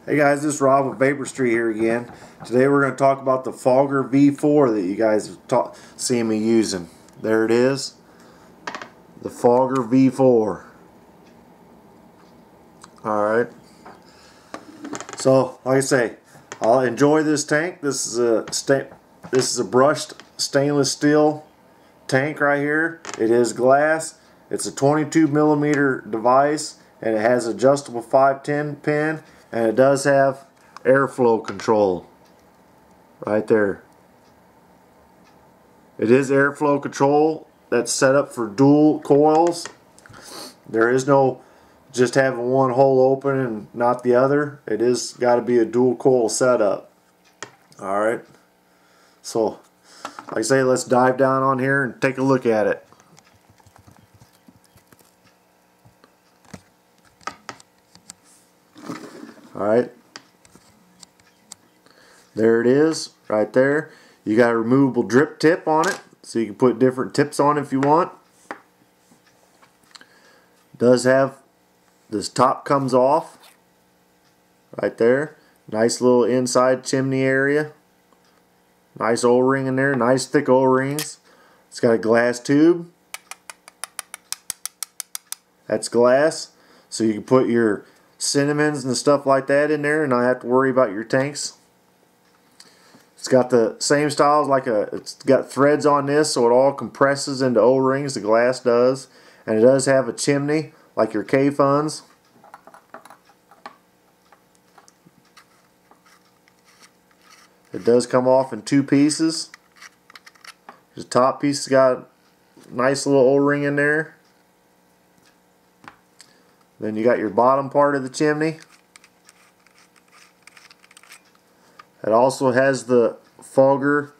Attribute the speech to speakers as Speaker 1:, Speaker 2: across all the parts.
Speaker 1: Hey guys, this is Rob with Vapor Street here again. Today we're going to talk about the Fogger V4 that you guys have seen me using. There it is, the Fogger V4. Alright, so like I say, I'll enjoy this tank. This is a brushed stainless steel tank right here. It is glass. It's a 22 millimeter device, and it has adjustable 510 pin, and it does have airflow control right there. It is airflow control that's set up for dual coils. There is no just having one hole open and not the other. It is got to be a dual coil setup. Alright, so like I say, let's dive down on here and take a look at it. Alright, there it is right there. You got a removable drip tip on it, so you can put different tips on if you want. It does have, this top comes off right there. Nice little inside chimney area. Nice O-ring in there, nice thick O-rings. It's got a glass tube. That's glass, so you can put your cinnamons and stuff like that in there and not have to worry about your tanks. It's got the same style as it's got threads on this, so it all compresses into O-rings, the glass does. And it does have a chimney like your Kayfuns. It does come off in two pieces. The top piece has got a nice little O-ring in there. Then you got your bottom part of the chimney. It also has the Fogger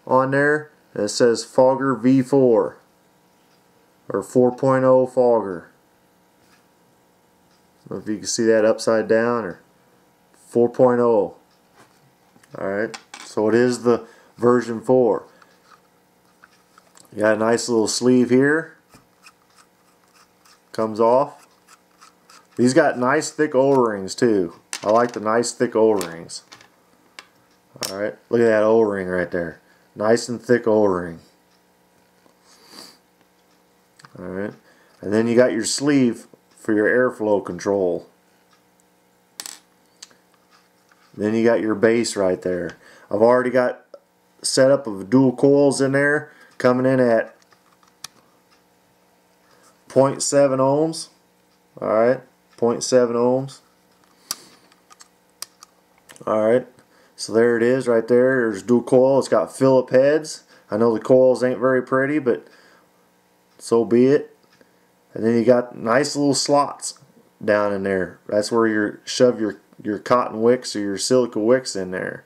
Speaker 1: on there. And it says Fogger V4 or 4.0 Fogger. I don't know if you can see that upside down, or 4.0. Alright, so it is the version 4. You got a nice little sleeve here. Comes off. These got nice thick O-rings too. I like the nice thick O-rings. Alright, look at that O-ring right there. Nice and thick O-ring. Alright, and then you got your sleeve for your airflow control. Then you got your base right there. I've already got setup of dual coils in there, coming in at 0.7 ohms. Alright, 0.7 ohms. Alright, so there it is right there. There's dual coil. It's got Phillip heads. I know the coils ain't very pretty, but so be it. And then you got nice little slots down in there. That's where you shove your cotton wicks or your silica wicks in there.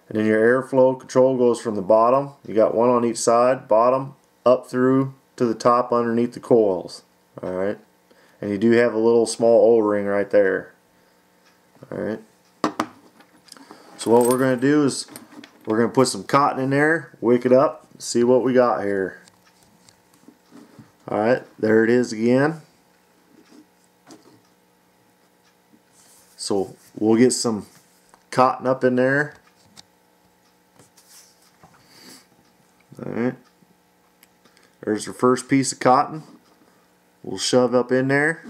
Speaker 1: And then your airflow control goes from the bottom. You got one on each side, bottom, up through to the top underneath the coils. Alright. And you do have a little small O-ring right there. Alright. So what we're going to do is we're going to put some cotton in there, wick it up, see what we got here. Alright, there it is again. So we'll get some cotton up in there. Alright, there's the first piece of cotton. We'll shove up in there.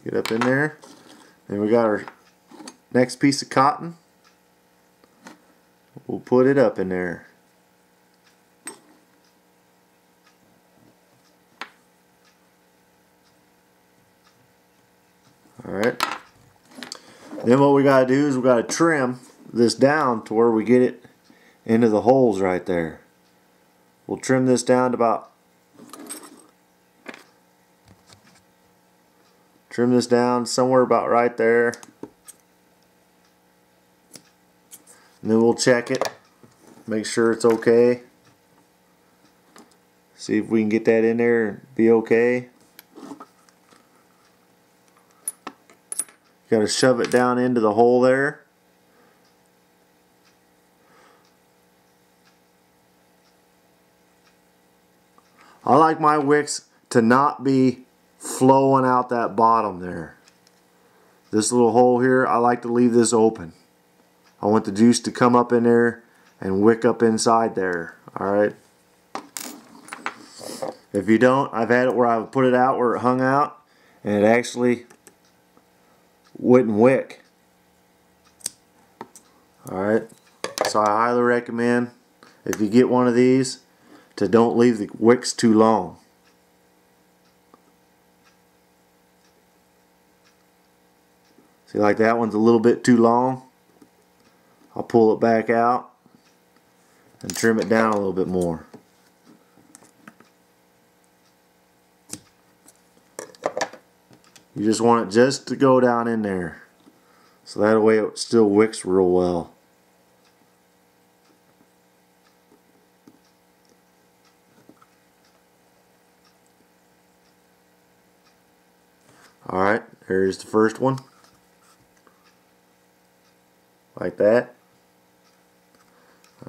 Speaker 1: Get up in there. Then we got our next piece of cotton. We'll put it up in there. Alright. Then what we got to do is we got to trim this down to where we get it into the holes right there. We'll trim this down to about, trim this down somewhere about right there. And then we'll check it, make sure it's okay. See if we can get that in there and be okay. Got to shove it down into the hole there. I like my wicks to not be flowing out that bottom there. This little hole here, I like to leave this open. I want the juice to come up in there and wick up inside there. Alright. If you don't, I've had it where I would put it out where it hung out and it actually wouldn't wick. Alright. So I highly recommend, if you get one of these, to don't leave the wicks too long. See, like that one's a little bit too long. I'll pull it back out and trim it down a little bit more. You just want it just to go down in there, so that way it still wicks real well. Alright, there's the first one. Like that.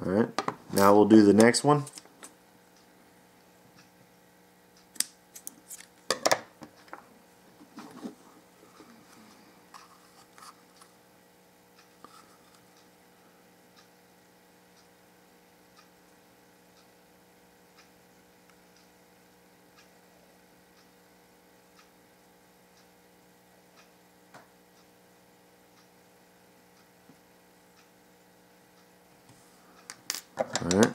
Speaker 1: Alright, now we'll do the next one. Alright,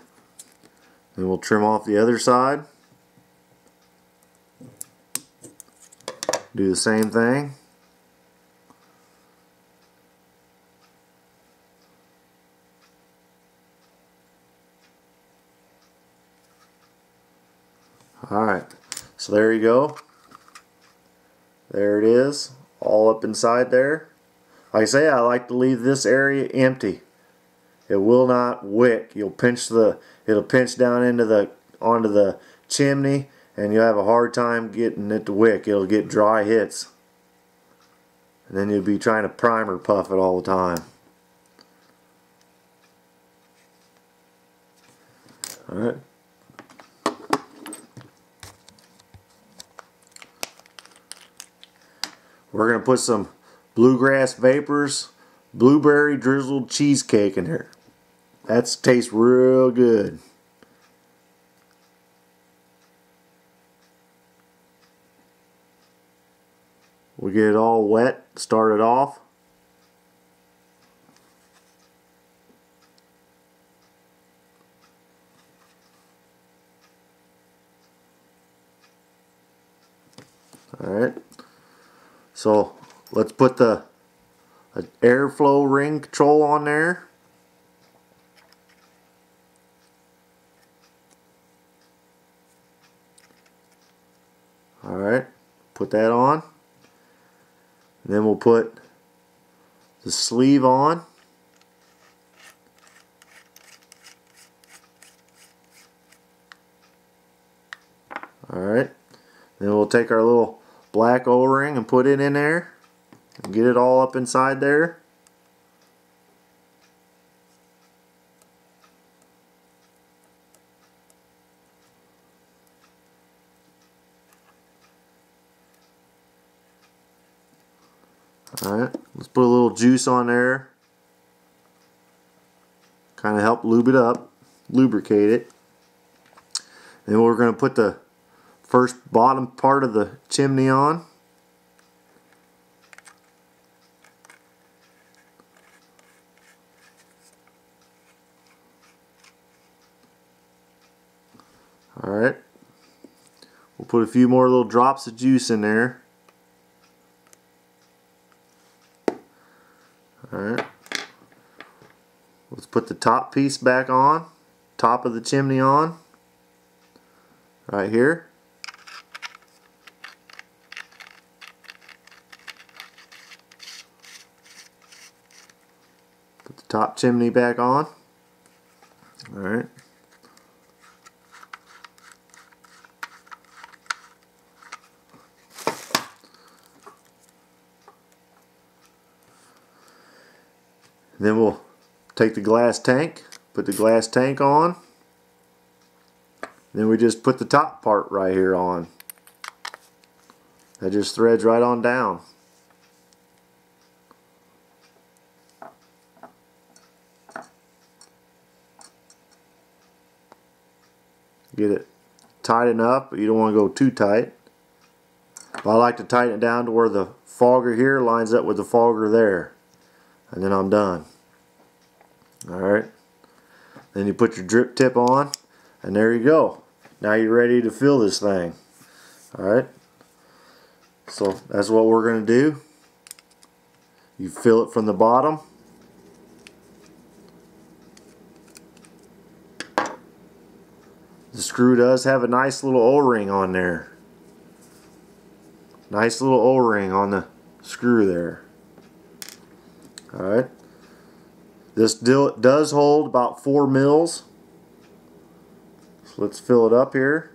Speaker 1: then we'll trim off the other side. Do the same thing. Alright, so there you go. There it is, all up inside there. Like I say, I like to leave this area empty. It will not wick. It'll pinch down into onto the chimney, and you'll have a hard time getting it to wick. It'll get dry hits, and then you'll be trying to primer puff it all the time. All right. We're gonna put some Bluegrass Vapors blueberry drizzled cheesecake in here. That tastes real good. We get it all wet, start it off. Alright, so let's put the airflow ring control on there. Alright, put that on. And then we'll put the sleeve on. Alright, then we'll take our little black O-ring and put it in there and get it all up inside there. Alright, let's put a little juice on there. Kind of help lube it up, lubricate it. Then we're going to put the first bottom part of the chimney on. Alright, we'll put a few more little drops of juice in there. Alright, let's put the top piece back on, top of the chimney on, right here. Put the top chimney back on. Alright. Then we'll take the glass tank, put the glass tank on. Then we just put the top part right here on. That just threads right on down. Get it tight enough, but you don't want to go too tight. But I like to tighten it down to where the fogger here lines up with the fogger there. And then I'm done. Alright. Then you put your drip tip on, and there you go. Now you're ready to fill this thing. Alright. So that's what we're going to do. You fill it from the bottom. The screw does have a nice little O-ring on there. Nice little O-ring on the screw there. Alright. This does hold about 4 mils. So let's fill it up here.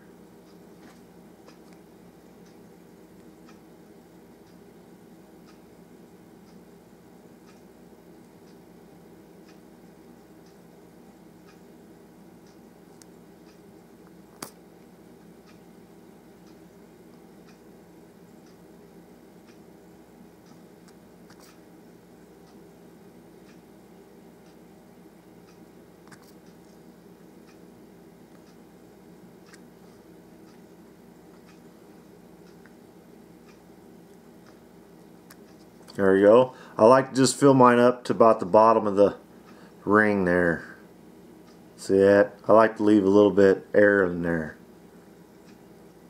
Speaker 1: There you go. I like to just fill mine up to about the bottom of the ring there. See that? I like to leave a little bit air in there.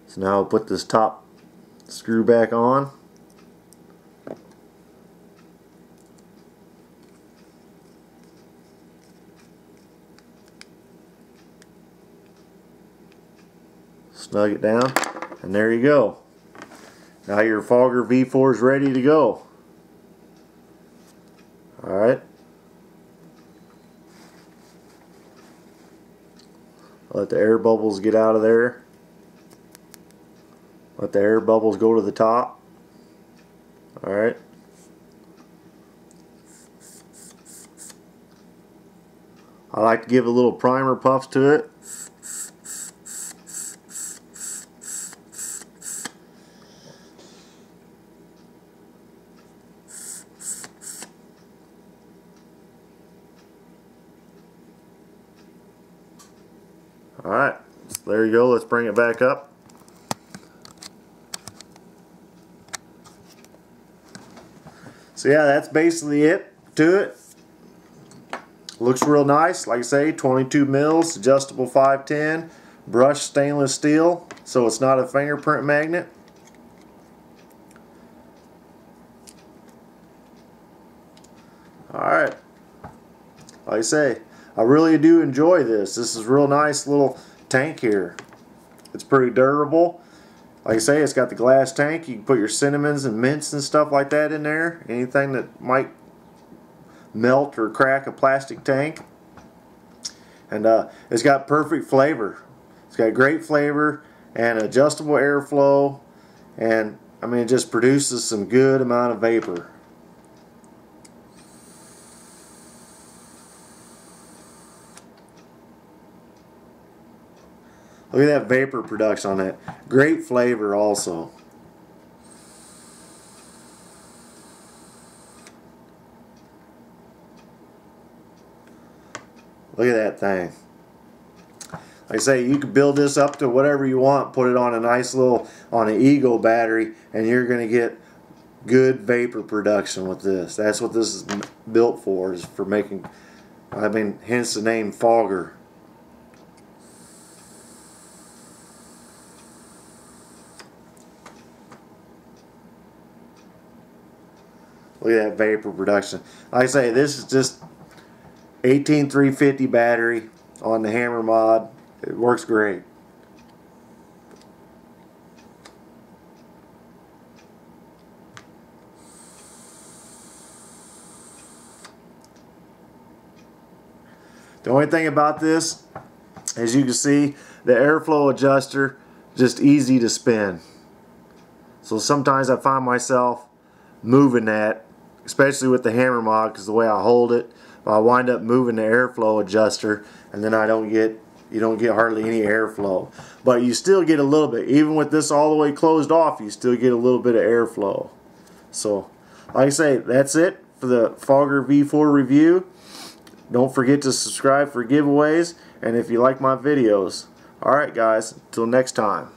Speaker 1: So now I'll put this top screw back on. Snug it down, and there you go. Now your Fogger V4 is ready to go. Alright. Let the air bubbles get out of there. Let the air bubbles go to the top. Alright. I like to give a little primer puffs to it. Alright, so there you go. Let's bring it back up. So yeah, that's basically it to it. Looks real nice. Like I say, 22 mils, adjustable 510, brushed stainless steel, so it's not a fingerprint magnet. Alright, like I say, I really do enjoy this. This is a real nice little tank here. It's pretty durable. Like I say, it's got the glass tank. You can put your cinnamons and mints and stuff like that in there. Anything that might melt or crack a plastic tank. And it's got perfect flavor. It's got great flavor and adjustable airflow. And I mean, it just produces some good amount of vapor. Look at that vapor production on that. Great flavor also. Look at that thing. Like I say, you can build this up to whatever you want. Put it on a nice little, on an Ego battery, and you're going to get good vapor production with this. That's what this is built for, is for making, I mean, hence the name Fogger. Look at that vapor production. Like I say, this is just 18350 battery on the Hammer Mod. It works great. The only thing about this, as you can see, the airflow adjuster, just easy to spin. So sometimes I find myself moving that, especially with the Hammer Mod, because the way I hold it, I wind up moving the airflow adjuster, and then I don't get, You don't get hardly any airflow. But you still get a little bit. Even with this all the way closed off, you still get a little bit of airflow. So, like I say, that's it for the Fogger V4 review. Don't forget to subscribe for giveaways. And if you like my videos. Alright guys, until next time.